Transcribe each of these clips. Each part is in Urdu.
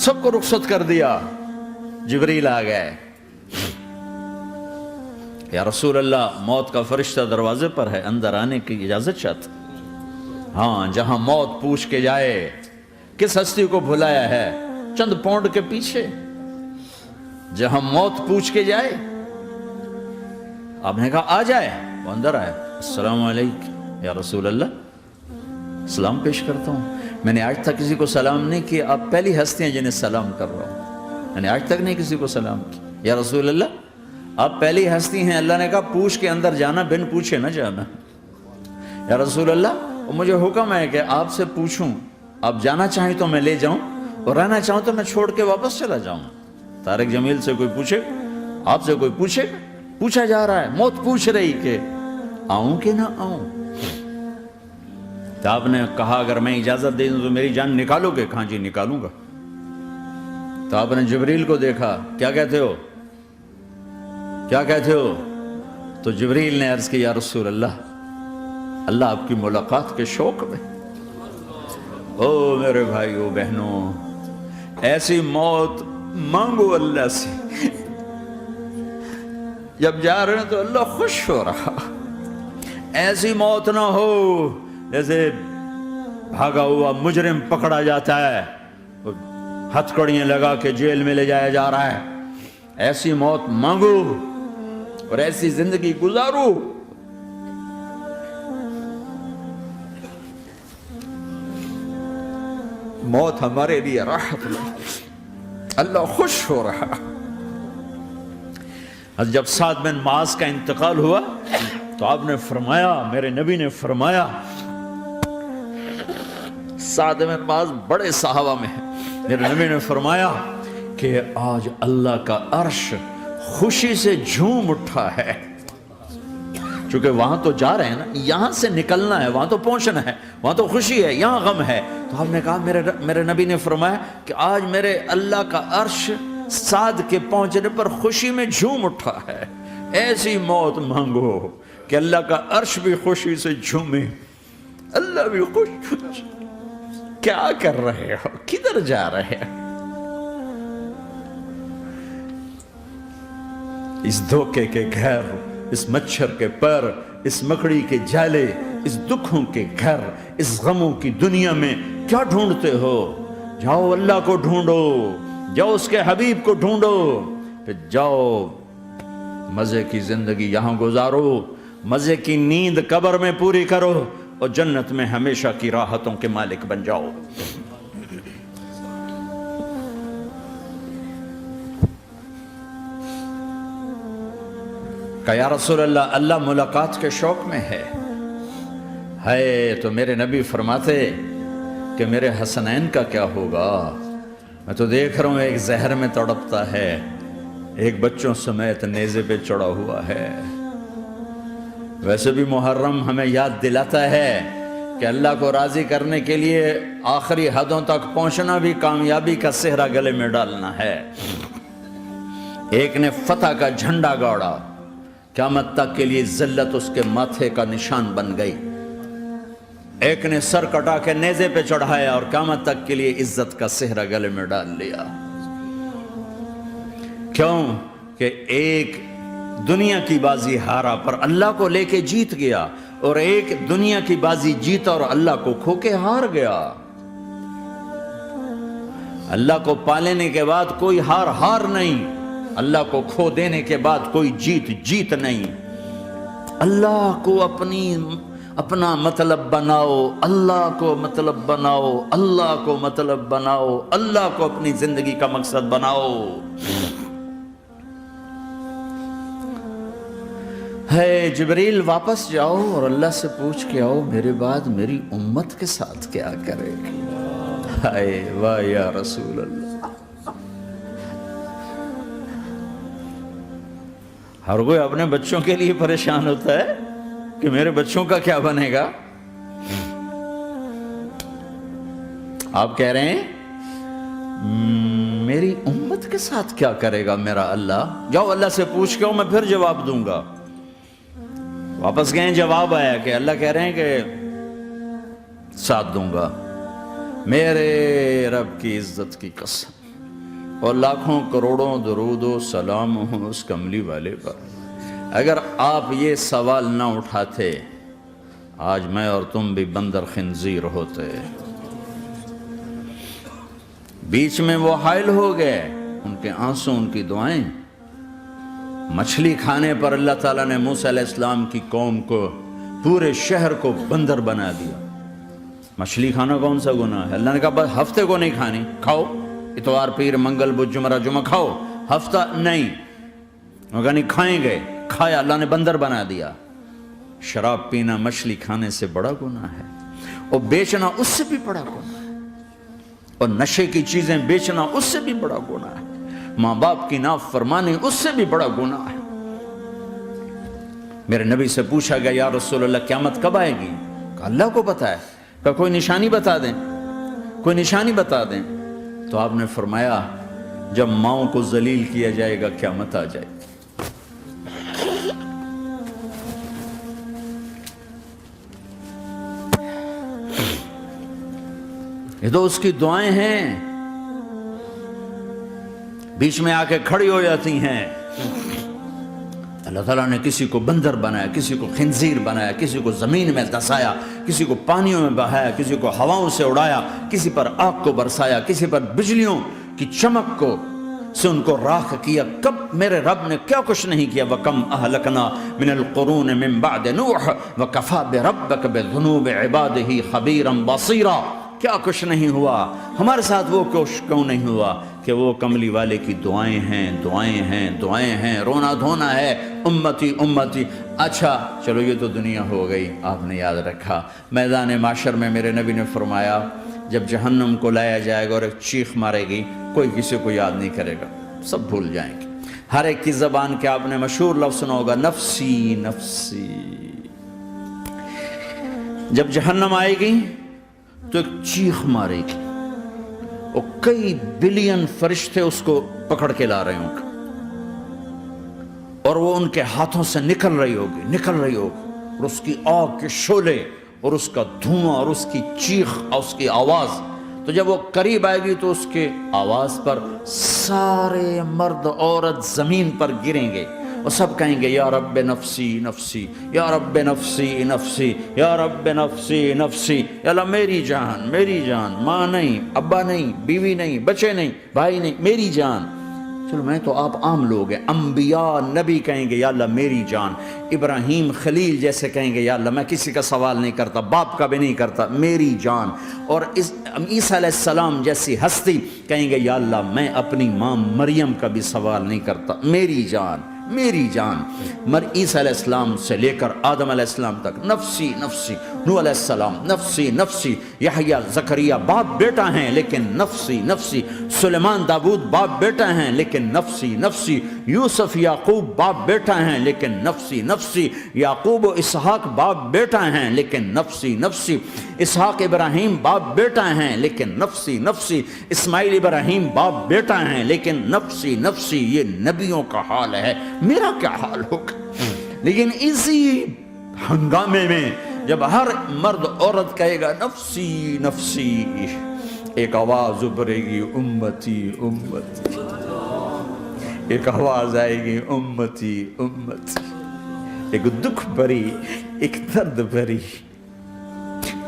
سب کو رخصت کر دیا. جبریل آ گئے. یا رسول اللہ موت کا فرشتہ دروازے پر ہے, اندر آنے کی اجازت چاہتا. ہاں, جہاں موت پوچھ کے جائے کس ہستی کو بھلایا ہے, چند پونڈ کے پیچھے جہاں موت پوچھ کے جائے. آپ نے کہا آ جائے, وہ اندر آئے. السلام علیکم یا رسول اللہ, سلام پیش کرتا ہوں. میں نے آج تک کسی کو سلام نہیں کیا, آپ پہلی ہستی ہیں جنہیں سلام کر رہا ہوں. میں نے آج تک نہیں کسی کو سلام کیا. یا رسول اللہ آپ پہلی ہستی ہیں. اللہ نے کہا پوچھ کے اندر جانا, بن پوچھے نہ جانا. یا رسول اللہ مجھے حکم ہے کہ آپ سے پوچھوں, آپ جانا چاہیں تو میں لے جاؤں, اور رہنا چاہوں تو میں چھوڑ کے واپس چلا جاؤں. طارق جمیل سے کوئی پوچھے, آپ سے کوئی پوچھے, پوچھا جا رہا ہے, موت پوچھ رہی کہ آؤں کہ نہ آؤں. تو آپ نے کہا اگر میں اجازت دے دوں تو میری جان نکالو گے؟ کہاں جی نکالوں گا. تو آپ نے جبریل کو دیکھا, کیا کہتے ہو, کیا کہتے ہو؟ تو جبریل نے عرض کی یا رسول اللہ, اللہ آپ کی ملاقات کے شوق میں. او میرے بھائیو بہنوں, ایسی موت مانگو اللہ سے. جب جا رہے ہیں تو اللہ خوش ہو رہا. ایسی موت نہ ہو جیسے بھاگا ہوا مجرم پکڑا جاتا ہے, ہتھکڑیاں لگا کے جیل میں لے جایا جا رہا ہے. ایسی موت مانگو اور ایسی زندگی گزارو. موت ہمارے لیے راحت ہے, اللہ خوش ہو رہا. جب سعد بن معاذ کا انتقال ہوا تو آپ نے فرمایا, میرے نبی نے فرمایا, سعد بن معاذ بڑے صحابہ میں ہیں, میرے نبی نے فرمایا کہ آج اللہ کا عرش خوشی سے جھوم اٹھا ہے. چونکہ وہاں تو جا رہے ہیں نا, یہاں سے نکلنا ہے, وہاں تو پہنچنا ہے, وہاں تو خوشی ہے, یہاں غم ہے. تو ہم نے کہا میرے نبی نے فرمایا کہ آج میرے اللہ کا عرش سعد کے پہنچنے پر خوشی میں جھوم اٹھا ہے. ایسی موت مانگو کہ اللہ کا عرش بھی خوشی سے جھومے, اللہ بھی خوش. کیا کر رہے ہو, کدھر جا رہے ہو؟ اس دھوکے کے گھر, اس مچھر کے پر, اس مکڑی کے جالے, اس دکھوں کے گھر, اس غموں کی دنیا میں کیا ڈھونڈتے ہو؟ جاؤ اللہ کو ڈھونڈو, جاؤ اس کے حبیب کو ڈھونڈو, پھر جاؤ مزے کی زندگی یہاں گزارو, مزے کی نیند قبر میں پوری کرو, اور جنت میں ہمیشہ کی راحتوں کے مالک بن جاؤ. کہ یا رسول اللہ, اللہ ملاقات کے شوق میں ہے. تو میرے نبی فرماتے کہ میرے حسنین کا کیا ہوگا؟ میں تو دیکھ رہا ہوں ایک زہر میں تڑپتا ہے, ایک بچوں سمیت نیزے پہ چڑھا ہوا ہے. ویسے بھی محرم ہمیں یاد دلاتا ہے کہ اللہ کو راضی کرنے کے لیے آخری حدوں تک پہنچنا بھی کامیابی کا صحرا گلے میں ڈالنا ہے. ایک نے فتح کا جھنڈا گاڑا, قیامت تک کے لیے ذلت اس کے ماتھے کا نشان بن گئی. ایک نے سر کٹا کے نیزے پہ چڑھایا اور قیامت تک کے لیے عزت کا صحرا گلے میں ڈال لیا. کیوں کہ ایک دنیا کی بازی ہارا پر اللہ کو لے کے جیت گیا, اور ایک دنیا کی بازی جیتا اور اللہ کو کھو کے ہار گیا. اللہ کو پالینے کے بعد کوئی ہار نہیں, اللہ کو کھو دینے کے بعد کوئی جیت نہیں. اللہ کو اپنا مطلب بناؤ, اللہ کو مطلب بناؤ, اللہ کو مطلب بناؤ, اللہ کو اپنی زندگی کا مقصد بناؤ. ہے جبریل واپس جاؤ اور اللہ سے پوچھ کے آؤ میرے بعد میری امت کے ساتھ کیا کرے گی. ہائے واہ یا رسول اللہ. ہر کوئی اپنے بچوں کے لیے پریشان ہوتا ہے کہ میرے بچوں کا کیا بنے گا. آپ کہہ رہے ہیں میری امت کے ساتھ کیا کرے گا میرا اللہ. جاؤ اللہ سے پوچھ کے آؤ, میں پھر جواب دوں گا. واپس گئے, جواب آیا کہ اللہ کہہ رہے ہیں کہ ساتھ دوں گا. میرے رب کی عزت کی قسم, اور لاکھوں کروڑوں درود و سلام ہوں اس کملی والے پر۔ اگر آپ یہ سوال نہ اٹھاتے آج میں اور تم بھی بندر خنزیر ہوتے۔ بیچ میں وہ حائل ہو گئے، ان کے آنسو، ان کی دعائیں۔ مچھلی کھانے پر اللہ تعالیٰ نے موسیٰ علیہ السلام کی قوم کو، پورے شہر کو بندر بنا دیا۔ مچھلی کھانا کون سا گناہ ہے؟ اللہ نے کہا بس ہفتے کو نہیں کھانی، کھاؤ اتوار پیر منگل بدھ جمعہ جمعہ کھاؤ، ہفتہ نہیں۔ وہ کہا نہیں، کھائیں گے، کھایا، اللہ نے بندر بنا دیا۔ شراب پینا مچھلی کھانے سے بڑا گناہ ہے، اور بیچنا اس سے بھی بڑا گناہ ہے، اور نشے کی چیزیں بیچنا اس سے بھی بڑا گناہ ہے، ماں باپ کی نافرمانی اس سے بھی بڑا گناہ ہے۔ میرے نبی سے پوچھا گیا یا رسول اللہ قیامت کب آئے گی؟ کہا اللہ کو پتا ہے۔ کہا کوئی نشانی بتا دیں، کوئی نشانی بتا دیں۔ تو آپ نے فرمایا جب ماؤں کو ذلیل کیا جائے گا قیامت آ جائے گی۔ یہ تو اس کی دعائیں ہیں، بیچ میں آ کے کھڑی ہو جاتی ہیں۔ اللہ تعالیٰ نے کسی کو بندر بنایا، کسی کو خنزیر بنایا، کسی کو زمین میں دسایا، کسی کو پانیوں میں بہایا، کسی کو ہواؤں سے اڑایا، کسی پر آگ کو برسایا، کسی پر بجلیوں کی چمک کو سے ان کو راکھ کیا۔ کب میرے رب نے کیا کچھ نہیں کیا۔ وَكَمْ أَهْلَكْنَا مِنَ الْقُرُونِ مِن بَعْدِ نُوحٍ وَكَفَى بِرَبِّكَ بِذُنُوبِ عِبَادِهِ خَبِيرًا بَصِيرًا۔ کیا کچھ نہیں ہوا ہمارے ساتھ، وہ کچھ کیوں نہیں ہوا کہ وہ کملی والے کی دعائیں ہیں، دعائیں ہیں، دعائیں ہیں، رونا دھونا ہے، امتی امتی۔ اچھا چلو یہ تو دنیا ہو گئی، آپ نے یاد رکھا میدان معاشر میں میرے نبی نے فرمایا جب جہنم کو لایا جائے گا اور ایک چیخ مارے گی، کوئی کسی کو یاد نہیں کرے گا، سب بھول جائیں گے۔ ہر ایک کی زبان کے آپ نے مشہور لفظ سنا ہوگا نفسی نفسی۔ جب جہنم آئے گی تو ایک چیخ مارے گی، اور کئی بلین فرشتے اس کو پکڑ کے لا رہے ہوں گے، اور وہ ان کے ہاتھوں سے نکل رہی ہوگی، اور اس کی آگ کے شعلے اور اس کا دھواں اور اس کی چیخ اور اس کی آواز۔ تو جب وہ قریب آئے گی تو اس کے آواز پر سارے مرد عورت زمین پر گریں گے، اور سب کہیں گے یا رب نفسی نفسی، یا رب نفسی نفسی، یا رب نفسی نفسی۔ یا اللہ میری جان، میری جان، ماں نہیں، ابا نہیں، بیوی نہیں، بچے نہیں، بھائی نہیں، میری جان۔ چلو میں تو آپ عام لوگ ہیں، انبیاء نبی کہیں گے یا اللہ میری جان، ابراہیم خلیل جیسے کہیں گے یا اللہ میں کسی کا سوال نہیں کرتا، باپ کا بھی نہیں کرتا، میری جان۔ اور عیسیٰ علیہ السلام جیسی ہستی کہیں گے یا اللہ میں اپنی ماں مریم کا بھی سوال نہیں کرتا، میری جان، میری جان۔ عیسیٰ علیہ السلام سے لے کر آدم علیہ السلام تک نفسی نفسی، نوح علیہ السلام نفسی نفسی، یحییٰ زکریا باپ بیٹا ہیں لیکن نفسی نفسی، سلیمان داؤد باپ بیٹا ہیں لیکن نفسی نفسی، یوسف یعقوب باپ بیٹا ہیں لیکن نفسی نفسی، یعقوب و اسحاق باپ بیٹا ہیں لیکن نفسی نفسی، اسحاق ابراہیم باپ بیٹا ہیں لیکن نفسی نفسی، اسماعیل ابراہیم باپ بیٹا ہیں لیکن نفسی نفسی۔ یہ نبیوں کا حال ہے، میرا کیا حال ہوگا؟ لیکن اسی ہنگامے میں جب ہر مرد عورت کہے گا نفسی نفسی، ایک آواز ابھرے گی امتی امتی، ایک آواز آئے گی امتی امتی، ایک دکھ بھری، ایک درد بھری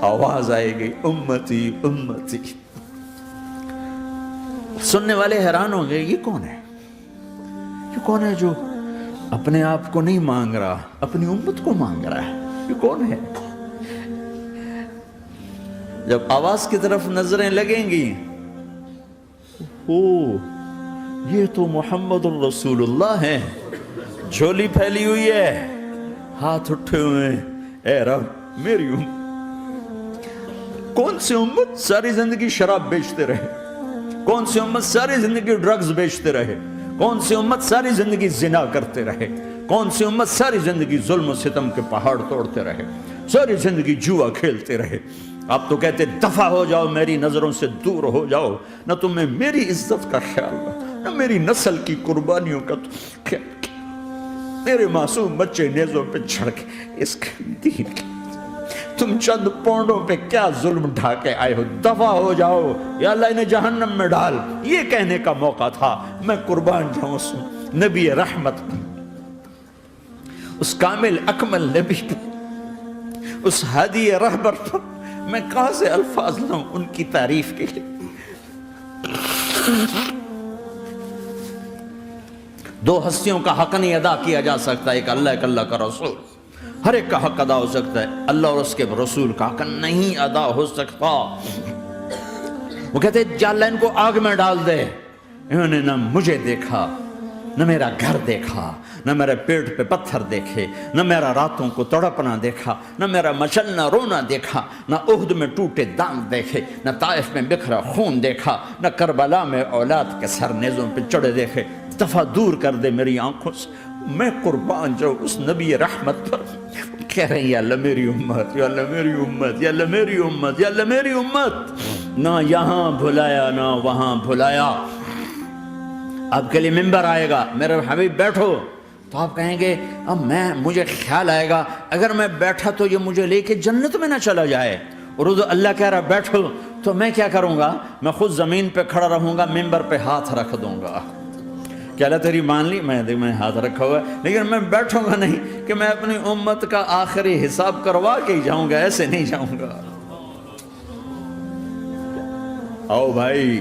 آواز آئے گی امتی امتی۔ سننے والے حیران ہوں گے یہ کون ہے، یہ کون ہے جو اپنے آپ کو نہیں مانگ رہا، اپنی امت کو مانگ رہا ہے، یہ کون ہے؟ جب آواز کی طرف نظریں لگیں گی، یہ تو محمد الرسول اللہ ہے، جھولی پھیلی ہوئی ہے، ہاتھ اٹھے ہوئے، اے رب میری امت۔ کون سی امت ساری زندگی شراب بیچتے رہے، کون سی امت ساری زندگی ڈرگز بیچتے رہے، کون سی امت ساری زندگی زنا کرتے رہے، کون سی امت ساری زندگی ظلم و ستم کے پہاڑ توڑتے رہے، ساری زندگی جوا کھیلتے رہے۔ آپ تو کہتے دفع ہو جاؤ، میری نظروں سے دور ہو جاؤ، نہ تمہیں میری عزت کا خیال رہا، نہ میری نسل کی قربانیوں کا خیال کیا، میرے معصوم بچے نیزوں پہ چڑھ کے اس دین کے تم چند پونڈوں پہ کیا ظلم ڈھا کے آئے ہو، دفع ہو جاؤ یا اللہ انہیں جہنم میں ڈال، یہ کہنے کا موقع تھا۔ میں قربان جاؤں اس نبی رحمت پر، اس کامل اکمل نبی پر، اس ہادی رہبر پر میں کہاں سے الفاظ لوں ان کی تعریف کے لیے۔ دو ہستیوں کا حق نہیں ادا کیا جا سکتا، ایک اللہ، ایک اللہ کا رسول۔ ہر ایک کا حق ادا ہو سکتا ہے، اللہ اور اس کے رسول کا حق نہیں ادا ہو سکتا۔ وہ کہتے ہیں یا اللہ ان کو آگ میں ڈال دے، انہوں نے نہ مجھے دیکھا، نہ میرا گھر دیکھا، نہ میرے پیٹ پہ پتھر دیکھے، نہ میرا راتوں کو تڑپنا دیکھا، نہ میرا مچلنا رونا دیکھا، نہ احد میں ٹوٹے دانت دیکھے، نہ طائف میں بکھرا خون دیکھا، نہ کربلا میں اولاد کے سر نیزوں پہ چڑھے دیکھے۔ دفعہ دور کر دے میری آنکھوں سے، میں قربان جاؤں اس نبی رحمت پر۔ کہہ رہے ہیں یا اللہ میری امت، یا اللہ میری امت، یا اللہ میری امت، یا اللہ میری امت، نہ یہاں بھلایا نہ وہاں بھلایا۔ آپ کے لیے ممبر آئے گا، میرے حبیب بیٹھو، تو آپ کہیں گے اب مجھے خیال آئے گا اگر میں بیٹھا تو یہ مجھے لے کے جنت میں نہ چلا جائے، اور اللہ کہہ رہا بیٹھو، تو میں کیا کروں گا؟ میں خود زمین پہ کھڑا رہوں گا، ممبر پہ ہاتھ رکھ دوں گا کہ اللہ تیری مان لی، میں ہاتھ رکھا ہوا ہے، لیکن میں بیٹھوں گا نہیں کہ میں اپنی امت کا آخری حساب کروا کے ہی جاؤں گا، ایسے نہیں جاؤں گا۔ آؤ بھائی،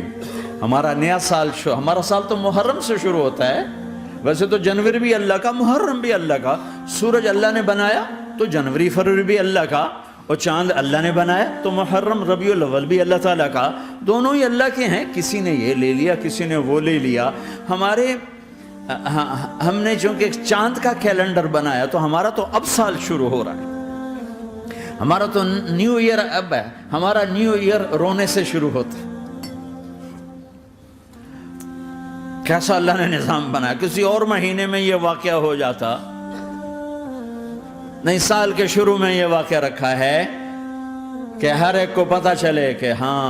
ہمارا نیا سال ہمارا سال تو محرم سے شروع ہوتا ہے، ویسے تو جنوری بھی اللہ کا، محرم بھی اللہ کا، سورج اللہ نے بنایا تو جنوری فروری بھی اللہ کا، اور چاند اللہ نے بنایا تو محرم ربیع الاول بھی اللہ تعالیٰ کا، دونوں ہی اللہ کے ہیں۔ کسی نے یہ لے لیا، کسی نے وہ لے لیا۔ ہم نے چونکہ چاند کا کیلنڈر بنایا تو ہمارا تو اب سال شروع ہو رہا ہے، ہمارا تو نیو ایئر اب ہے، ہمارا نیو ایئر رونے سے شروع ہوتا ہے۔ کیسا اللہ نے نظام بنایا، کسی اور مہینے میں یہ واقعہ ہو جاتا، نہیں سال کے شروع میں یہ واقعہ رکھا ہے کہ ہر ایک کو پتہ چلے کہ ہاں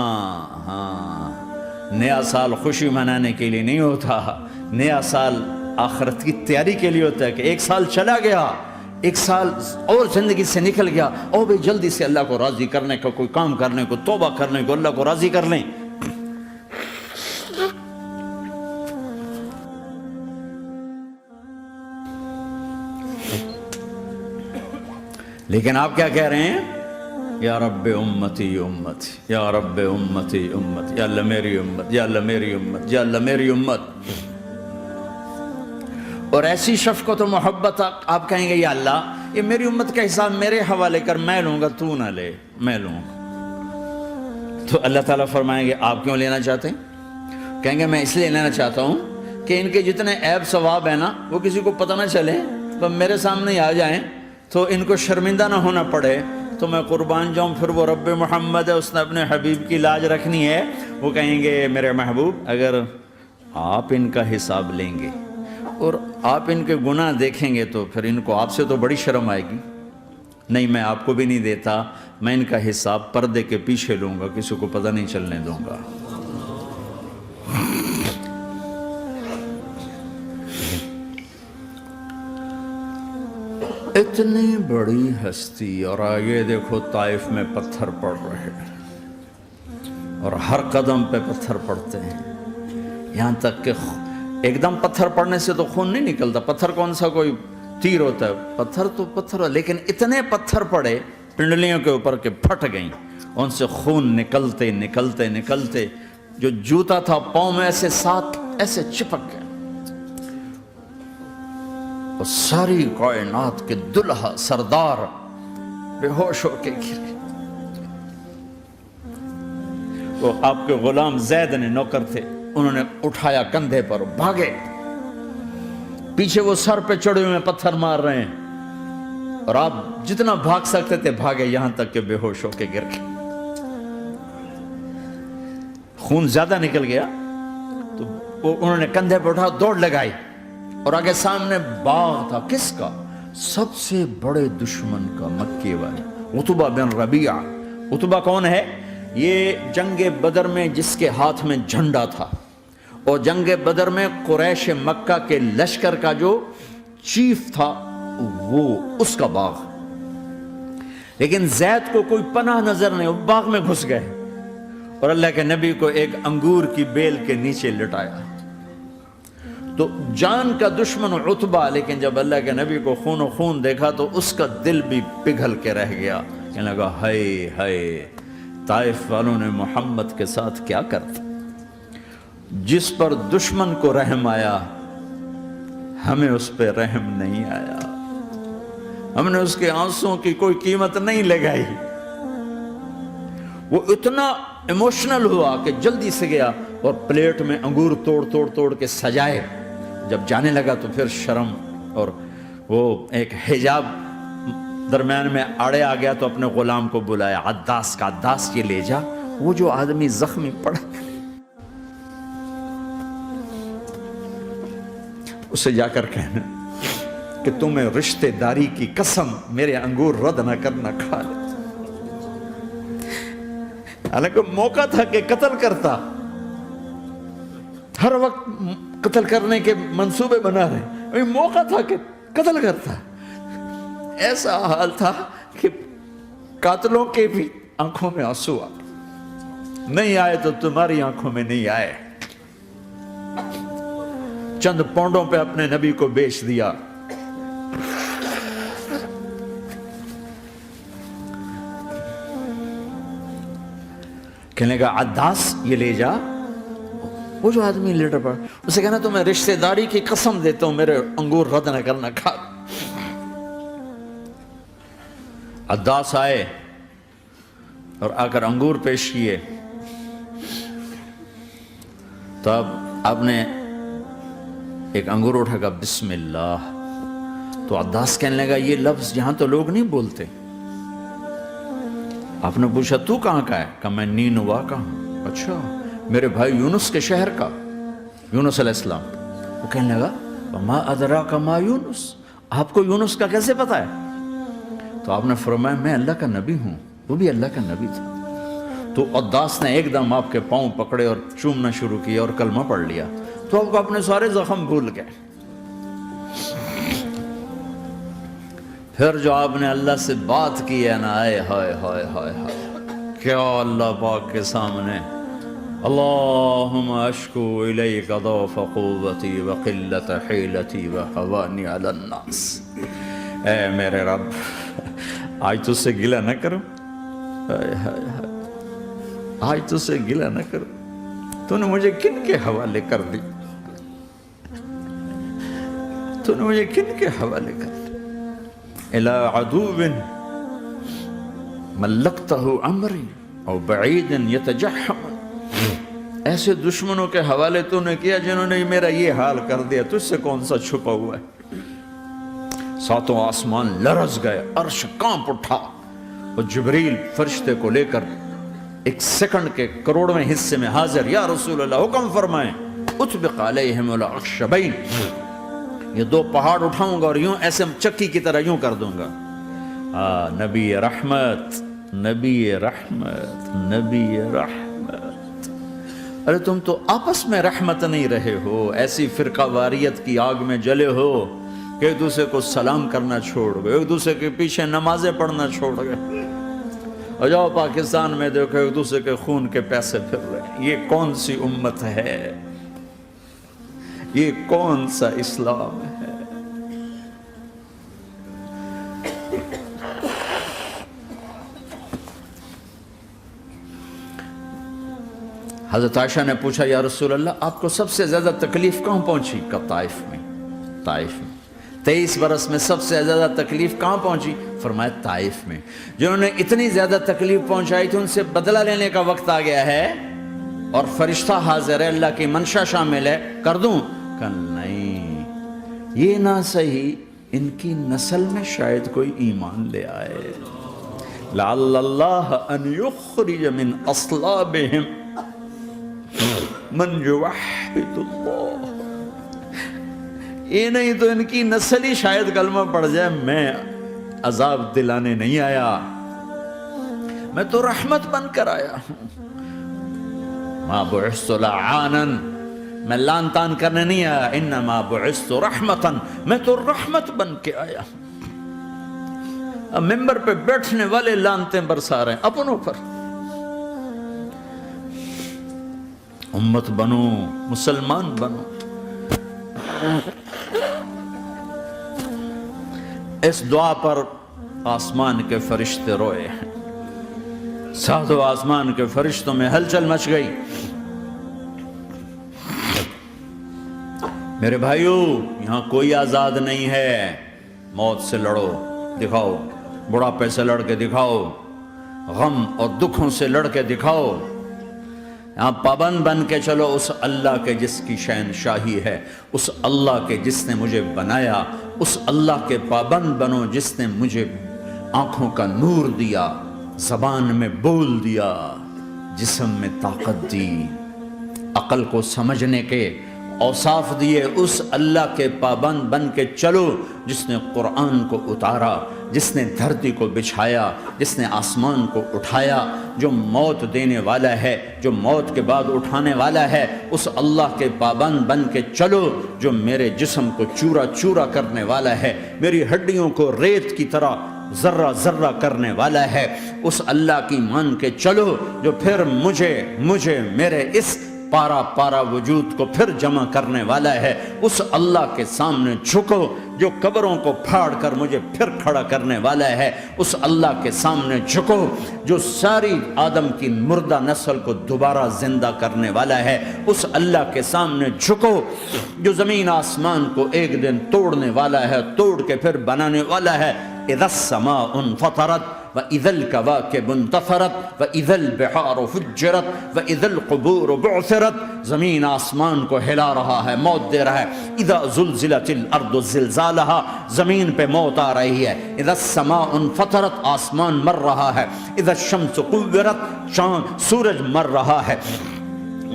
نیا سال خوشی منانے کے لیے نہیں ہوتا، نیا سال آخرت کی تیاری کے لیے ہوتا ہے کہ ایک سال چلا گیا، ایک سال اور زندگی سے نکل گیا، اور بھی جلدی سے اللہ کو راضی کرنے کا کوئی کام کرنے کو، توبہ کرنے کو، اللہ کو راضی کر لیں۔ لیکن آپ کیا کہہ رہے ہیں؟ یا رب امتی امتی، یا رب امتی امتی، یا اللہ میری امت، یا اللہ میری امت، یا اللہ میری امت۔ اور ایسی شفقت و محبت آپ کہیں گے یا اللہ یہ میری امت کا حساب میرے حوالے کر، میں لوں گا، تو نہ لے، میں لوں گا۔ تو اللہ تعالیٰ فرمائیں گے آپ کیوں لینا چاہتے ہیں؟ کہیں گے میں اس لیے لینا چاہتا ہوں کہ ان کے جتنے عیب ثواب ہیں نا وہ کسی کو پتہ نہ چلے، تو میرے سامنے ہی آ جائیں تو ان کو شرمندہ نہ ہونا پڑے، تو میں قربان جاؤں۔ پھر وہ رب محمد ہے، اس نے اپنے حبیب کی لاج رکھنی ہے، وہ کہیں گے میرے محبوب اگر آپ ان کا حساب لیں گے اور آپ ان کے گناہ دیکھیں گے تو پھر ان کو آپ سے تو بڑی شرم آئے گی، نہیں میں آپ کو بھی نہیں دیتا، میں ان کا حساب پردے کے پیچھے لوں گا، کسی کو پتہ نہیں چلنے دوں گا۔ اتنی بڑی ہستی، اور آگے دیکھو طائف میں پتھر پڑ رہے ہیں، اور ہر قدم پہ پتھر پڑتے ہیں، یہاں تک کہ ایک دم پتھر پڑنے سے تو خون نہیں نکلتا، پتھر کون سا کوئی تیر ہوتا ہے، پتھر تو پتھر، لیکن اتنے پتھر پڑے پنڈلیوں کے اوپر کہ پھٹ گئیں، ان سے خون نکلتے نکلتے نکلتے جو جوتا تھا پاؤں میں ایسے ساتھ ایسے چپک گیا، اور ساری کائنات کے دلہا سردار بے ہوش ہو کے گرے۔ وہ آپ کے غلام زید نے نوکر تھے، انہوں نے اٹھایا کندھے پر، بھاگے، پیچھے وہ سر پہ چڑھے ہوئے پتھر مار رہے ہیں، اور آپ جتنا بھاگ سکتے تھے بھاگے، یہاں تک کہ بے ہوش ہو کے گر گئے۔ خون زیادہ نکل گیا تو انہوں نے کندھے پہ اٹھا، دوڑ لگائی، اور آگے سامنے باغ تھا، کس کا؟ سب سے بڑے دشمن کا، مکے والے عتبہ بن ربیعہ۔ عتبہ کون ہے؟ یہ جنگ بدر میں جس کے ہاتھ میں جھنڈا تھا، اور جنگ بدر میں قریش مکہ کے لشکر کا جو چیف تھا وہ اس کا باغ۔ لیکن زید کو کوئی پناہ نظر نہیں، وہ باغ میں گھس گئے اور اللہ کے نبی کو ایک انگور کی بیل کے نیچے لٹایا. تو جان کا دشمن عتبہ، لیکن جب اللہ کے نبی کو خون و خون دیکھا تو اس کا دل بھی پگھل کے رہ گیا. کہنے لگا ہائے ہائے، طائف والوں نے محمد کے ساتھ کیا کرتا. جس پر دشمن کو رحم آیا ہمیں اس پہ رحم نہیں آیا، ہم نے اس کے آنسوں کی کوئی قیمت نہیں لگائی. وہ اتنا ایموشنل ہوا کہ جلدی سے گیا اور پلیٹ میں انگور توڑ کے سجائے. جب جانے لگا تو پھر شرم اور وہ ایک حجاب درمیان میں آڑے آ گیا تو اپنے غلام کو بلایا، عداس کا، عداس یہ لے جا وہ جو آدمی زخمی پڑا، اسے جا کر کہنا کہ تمہیں رشتہ داری کی قسم میرے انگور رد نہ کرنا، کھا لے. حالانکہ موقع تھا کہ قتل کرتا، ہر وقت قتل کرنے کے منصوبے بنا رہے، موقع تھا کہ قتل کرتا. ایسا حال تھا کہ قاتلوں کے بھی آنکھوں میں آنسو آ نہیں آئے تو تمہاری آنکھوں میں نہیں آئے. چند پونڈوں پہ اپنے نبی کو بیچ دیا. کہنے کا عداس یہ لے جا، وہ جو آدمی لیٹر پڑا، اسے کہنا تو میں رشتہ داری کی قسم دیتا ہوں میرے انگور رد نہ کرنا، کھا. عداس آئے اور آ کر انگور پیش کیے. تو اب آپ نے ایک انگور اٹھا کر بسم اللہ. تو عداس کہنے لگا یہ لفظ یہاں تو لوگ نہیں بولتے. آپ نے پوچھا تو کہاں کا ہے؟ کہا میں نینوا کا ہوں. اچھا، میرے بھائی یونس کے شہر کا، یونس علیہ السلام. وہ کہنے لگا وما ادراک ما یونس، آپ کو یونس کا کیسے پتا ہے؟ تو آپ نے فرمایا میں اللہ کا نبی ہوں، وہ بھی اللہ کا نبی تھا. تو عداس نے ایک دم آپ کے پاؤں پکڑے اور چومنا شروع کیا اور کلمہ پڑھ لیا. تو آپ کو اپنے سارے زخم بھول گئے. پھر جو آپ نے اللہ سے بات کی ہے نا، آئے ہائے ہائے ہائے ہائے، کیا اللہ پاک کے سامنے اللہم اشکو الیک ضعف قوتی وقلت حیلتی وحوانی علی الناس. اے میرے رب، آج تجھ سے گلہ نہ کروں، آج تجھ سے گلہ نہ کروں. تو نے مجھے کن کے حوالے کر دی، تو نے مجھے کن کے حوالے کر دی. الى عدو ملکتہ عمری او بعید یتجحم، ایسے دشمنوں کے حوالے تو نے کیا جنہوں نے میرا یہ حال کر دیا، تجھ سے کون سا چھپا ہوا ہے. ساتوں آسمان لرز گئے، عرش کانپ اٹھا اور جبریل فرشتے کو لے کر ایک سیکنڈ کے کروڑویں حصے میں حاضر. یا رسول اللہ حکم فرمائیں اطبق علیہم الاخشبین، یہ دو پہاڑ اٹھاؤں گا اور یوں ایسے چکی کی طرح یوں کر دوں گا. نبی رحمت، نبی رحمت، نبی رحمت. ارے تم تو آپس میں رحمت نہیں رہے ہو، ایسی فرقہ واریت کی آگ میں جلے ہو کہ ایک دوسرے کو سلام کرنا چھوڑ گئے، ایک دوسرے کے پیچھے نمازیں پڑھنا چھوڑ گئے. اور جاؤ پاکستان میں دیکھو ایک دوسرے کے خون کے پیسے پھر رہے ہیں. یہ کون سی امت ہے؟ یہ کون سا اسلام ہے؟ حضرت عائشہ نے پوچھا یا رسول اللہ آپ کو سب سے زیادہ تکلیف کہاں پہنچی؟ کہا طائف میں. طائف میں 23 برس میں سب سے زیادہ تکلیف کہاں پہنچی؟ فرمایا طائف میں. جنہوں نے اتنی زیادہ تکلیف پہنچائی تھی ان سے بدلہ لینے کا وقت آ گیا ہے اور فرشتہ حاضر ہے، اللہ کی منشا شامل ہے، کر دوں؟ کہ نہیں، یہ نہ صحیح، ان کی نسل میں شاید کوئی ایمان لے آئے. لعل اللہ ان یخرج من اصلابہم من یوحد اللہ. یہ نہیں تو ان کی نسل ہی شاید کلمہ پڑھ جائے. میں عذاب دلانے نہیں آیا، میں تو رحمت بن کر آیا ہوں. ما بعثت لعانا، میں لان تان کرنے نہیں آیا. انما بعثت رحمتا، میں تو رحمت بن کے آیا ہوں. اب ممبر پہ بیٹھنے والے لانتیں برسا رہے ہیں اپنوں پر. امت بنو، مسلمان بنو. اس دعا پر آسمان کے فرشتے روئے ہیں. ساتوں آسمان کے فرشتوں میں ہلچل مچ گئی. میرے بھائیو، یہاں کوئی آزاد نہیں ہے. موت سے لڑو، دکھاؤ. بڑھاپے سے لڑ کے دکھاؤ. غم اور دکھوں سے لڑ کے دکھاؤ. یہاں پابند بن کے چلو اس اللہ کے جس کی شہنشاہی ہے، اس اللہ کے جس نے مجھے بنایا. اس اللہ کے پابند بنو جس نے مجھے آنکھوں کا نور دیا، زبان میں بول دیا، جسم میں طاقت دی، عقل کو سمجھنے کے اوصاف دیے. اس اللہ کے پابند بن کے چلو جس نے قرآن کو اتارا، جس نے دھرتی کو بچھایا، جس نے آسمان کو اٹھایا، جو موت دینے والا ہے، جو موت کے بعد اٹھانے والا ہے. اس اللہ کے پابند بن کے چلو جو میرے جسم کو چورا چورا کرنے والا ہے، میری ہڈیوں کو ریت کی طرح ذرہ ذرہ کرنے والا ہے. اس اللہ کی مان کے چلو جو پھر مجھے میرے اس پارا پارا وجود کو پھر جمع کرنے والا ہے. اس اللہ کے سامنے جھکو جو قبروں کو پھاڑ کر مجھے پھر کھڑا کرنے والا ہے. اس اللہ کے سامنے جھکو جو ساری آدم کی مردہ نسل کو دوبارہ زندہ کرنے والا ہے. اس اللہ کے سامنے جھکو جو زمین آسمان کو ایک دن توڑنے والا ہے، توڑ کے پھر بنانے والا ہے. اذا السماء انفطرت وَإِذَا الْكَوَاكِبُ انْتَثَرَتْ وَإِذَا الْبِحَارُ فُجِّرَتْ وَإِذَا الْقُبُورُ بُعْثِرَتْ. زمین آسمان کو ہلا رہا ہے، موت دے رہا ہے. اِذَا زُلْزِلَتِ الْأَرْضُ زِلْزَالَهَا، زمین پہ موت آ رہی ہے. اِذَا السَّمَاءُ انْفَطَرَتْ، آسمان مر رہا ہے. اِذَا الشَّمْسُ قُوِّرَتْ، سورج مر رہا ہے.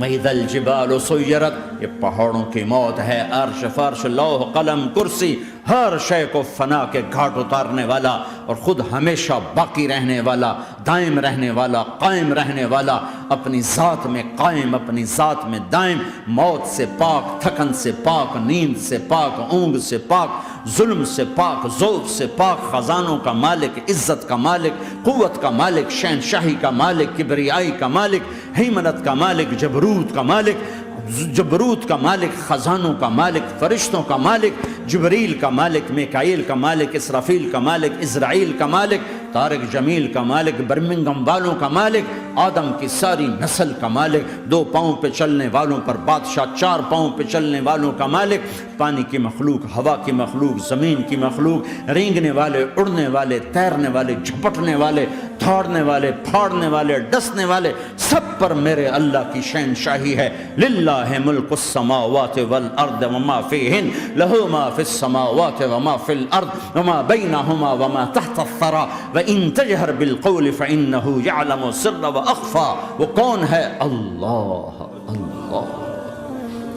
وَإِذَا الْجِبَالُ سُيِّرَتْ، یہ پہاڑوں کی موت ہے. عرش فرش لوح قلم کرسی ہر شے کو فنا کے گھاٹ اتارنے والا اور خود ہمیشہ باقی رہنے والا، دائم رہنے والا، قائم رہنے والا، اپنی ذات میں قائم، اپنی ذات میں دائم، موت سے پاک، تھکن سے پاک، نیند سے پاک، اونگ سے پاک، ظلم سے پاک، ذوق سے پاک، خزانوں کا مالک، عزت کا مالک، قوت کا مالک، شہنشاہی کا مالک، کبریائی کا مالک، ہیمنت کا مالک، جبروت کا مالک، خزانوں کا مالک، فرشتوں کا مالک، جبریل کا مالک، میکائیل کا مالک، اسرافیل کا مالک، اسرائیل کا مالک، طارق جمیل کا مالک، برمنگم والوں کا مالک، آدم کی ساری نسل کا مالک، 2 پاؤں پہ چلنے والوں پر بادشاہ، 4 پاؤں پہ چلنے والوں کا مالک، پانی کی مخلوق، ہوا کی مخلوق، زمین کی مخلوق، رینگنے والے، اڑنے والے، تیرنے والے، جھپٹنے والے، دھاڑنے والے، پھاڑنے والے، ڈسنے والے، سب پر میرے اللہ کی شہنشاہی ہے. للہ ملک السماوات والارض وما فیہن، لہو ما فی السماوات وما فی الارض وما بینہما وما تحت الثری وَإِن تَجْهَرْ بِالْقَوْلِ فَإِنَّهُ يَعْلَمُ السِّرَّ وَأَخْفَى. وہ کون ہے؟ اللہ.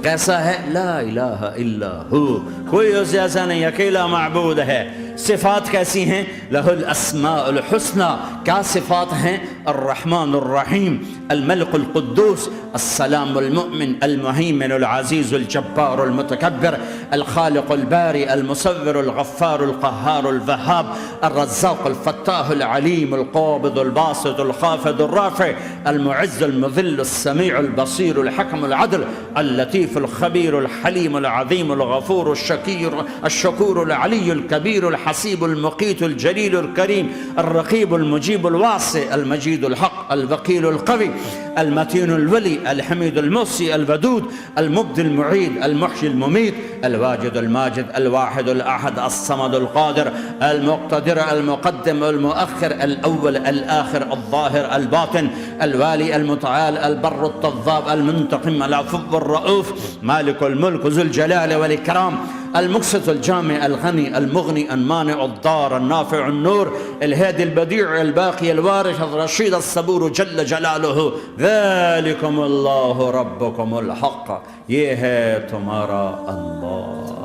کیسا ہے؟ لا الہ الا ہو، کوئی اس جیسا نہیں، اکیلا معبود ہے. صفات کیسی ہیں؟ لہ الاسماء الحسنى. کیا صفات ہیں؟ الرحمن الرحیم، الملک القدوس، السلام المؤمن، المہیمن العزیز الجبار المتکبر، الخالق الباری المصور الغفار القہار الوہاب، الرزاق الفتاح العلیم القابض الباسط الخافض الرافع، المعز المذل السمیع البصیر الحکم العدل، اللطیف الخبیر الحلیم العظیم الغفور الشکور العلی الکبیر الحسیب المقیت الجلیل الکریم، الرقیب المجیب الواسع، المجید الحق، الوکیل القوی، المتین الولی، الحمید المحصی، الودود، المبدی المعید، المحشی المميت، الواجد الماجد، الواحد الأحد، الصمد القادر، المقتدر، المقدم، المؤخر، الأول، الآخر، الظاهر، الباطن، الوالي، المتعال، البر التضاب، المنتقم، العفو الرؤوف، مالك الملك، ذو الجلال والإكرام، المقسط الجامع الغني المغني المانع الضار النافع النور، الهادي البديع الباقي الوارث الرشيد الصبور جل جلاله. ذلكم اللہ ربکم الحق، یہ ہے تمہارا اللہ.